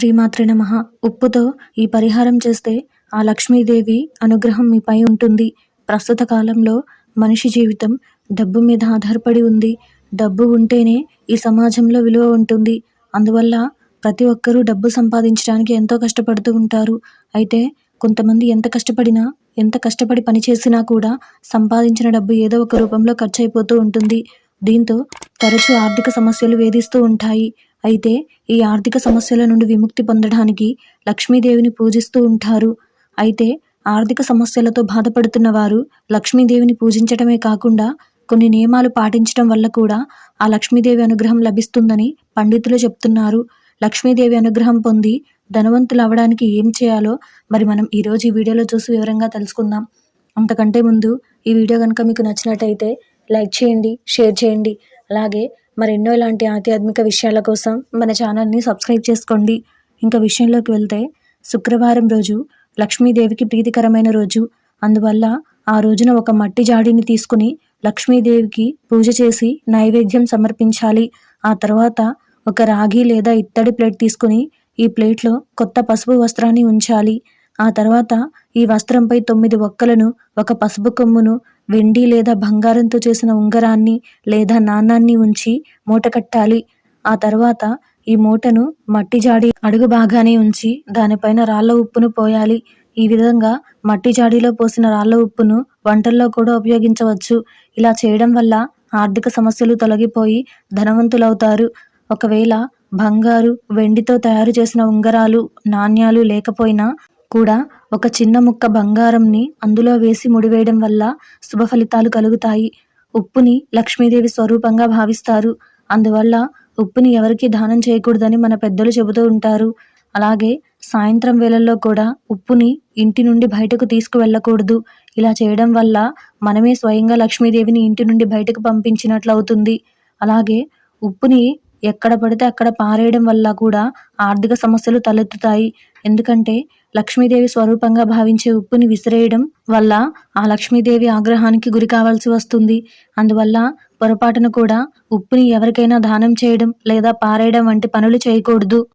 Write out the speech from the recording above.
శ్రీమాత్రే నమః. ఉప్పుతో ఈ పరిహారం చేస్తే ఆ లక్ష్మీదేవి అనుగ్రహం మీపై ఉంటుంది. ప్రస్తుత కాలంలో మనిషి జీవితం డబ్బు మీద ఆధారపడి ఉంది. డబ్బు ఉంటేనే ఈ సమాజంలో విలువ ఉంటుంది. అందువల్ల ప్రతి ఒక్కరూ డబ్బు సంపాదించడానికి ఎంతో కష్టపడుతూ ఉంటారు. అయితే కొంతమంది ఎంత కష్టపడి పని చేసినా కూడా సంపాదించిన డబ్బు ఏదో ఒక రూపంలో ఖర్చయిపోతూ ఉంటుంది. దీంతో తరచూ ఆర్థిక సమస్యలు వేధిస్తూ ఉంటాయి. అయితే ఈ ఆర్థిక సమస్యల నుండి విముక్తి పొందడానికి లక్ష్మీదేవిని పూజిస్తూ ఉంటారు. అయితే ఆర్థిక సమస్యలతో బాధపడుతున్న వారు లక్ష్మీదేవిని పూజించటమే కాకుండా కొన్ని నియమాలు పాటించడం వల్ల కూడా ఆ లక్ష్మీదేవి అనుగ్రహం లభిస్తుందని పండితులు చెప్తున్నారు. లక్ష్మీదేవి అనుగ్రహం పొంది ధనవంతులు అవ్వడానికి ఏం చేయాలో మరి మనం ఈరోజు ఈ వీడియోలో చూసి వివరంగా తెలుసుకుందాం. అంతకంటే ముందు ఈ వీడియో కనుక మీకు నచ్చినట్టయితే లైక్ చేయండి, షేర్ చేయండి. అలాగే మరెన్నో ఇలాంటి ఆధ్యాత్మిక విషయాల కోసం మన ఛానల్ని సబ్స్క్రైబ్ చేసుకోండి. ఇంకా విషయంలోకి వెళ్తే శుక్రవారం రోజు లక్ష్మీదేవికి ప్రీతికరమైన రోజు. అందువల్ల ఆ రోజున ఒక మట్టి జాడీని తీసుకుని లక్ష్మీదేవికి పూజ చేసి నైవేద్యం సమర్పించాలి. ఆ తర్వాత ఒక రాగి లేదా ఇత్తడి ప్లేట్ తీసుకుని ఈ ప్లేట్లో కొత్త పసుపు వస్త్రాన్ని ఉంచాలి. ఆ తర్వాత ఈ వస్త్రంపై 9 ఒక్కలను, ఒక పసుపు కొమ్మును, వెండి లేదా బంగారంతో చేసిన ఉంగరాన్ని లేదా నాణాన్ని ఉంచి మూట కట్టాలి. ఆ తర్వాత ఈ మూటను మట్టి జాడీ అడుగు భాగానే ఉంచి దానిపైన రాళ్ల ఉప్పును పోయాలి. ఈ విధంగా మట్టి జాడీలో పోసిన రాళ్ల ఉప్పును వంటల్లో కూడా ఉపయోగించవచ్చు. ఇలా చేయడం వల్ల ఆర్థిక సమస్యలు తొలగిపోయి ధనవంతులవుతారు. ఒకవేళ బంగారు, వెండితో తయారు చేసిన ఉంగరాలు, నాణ్యాలు లేకపోయినా కూడా ఒక చిన్న ముక్క బంగారంని అందులో వేసి ముడివేయడం వల్ల శుభ ఫలితాలు కలుగుతాయి. ఉప్పుని లక్ష్మీదేవి స్వరూపంగా భావిస్తారు. అందువల్ల ఉప్పుని ఎవరికీ దానం చేయకూడదని మన పెద్దలు చెబుతూ ఉంటారు. అలాగే సాయంత్రం వేళల్లో కూడా ఉప్పుని ఇంటి నుండి బయటకు తీసుకువెళ్ళకూడదు. ఇలా చేయడం వల్ల మనమే స్వయంగా లక్ష్మీదేవిని ఇంటి నుండి బయటకు పంపించినట్లు అవుతుంది. అలాగే ఉప్పుని ఎక్కడ పడితే అక్కడ పారేయడం వల్ల కూడా ఆర్థిక సమస్యలు తలెత్తుతాయి. ఎందుకంటే లక్ష్మీదేవి స్వరూపంగా భావించే ఉప్పుని విసిరేయడం వల్ల ఆ లక్ష్మీదేవి ఆగ్రహానికి గురి కావాల్సి వస్తుంది. అందువల్ల పొరపాటున కూడా ఉప్పుని ఎవరికైనా దానం చేయడం లేదా పారేయడం వంటి పనులు చేయకూడదు.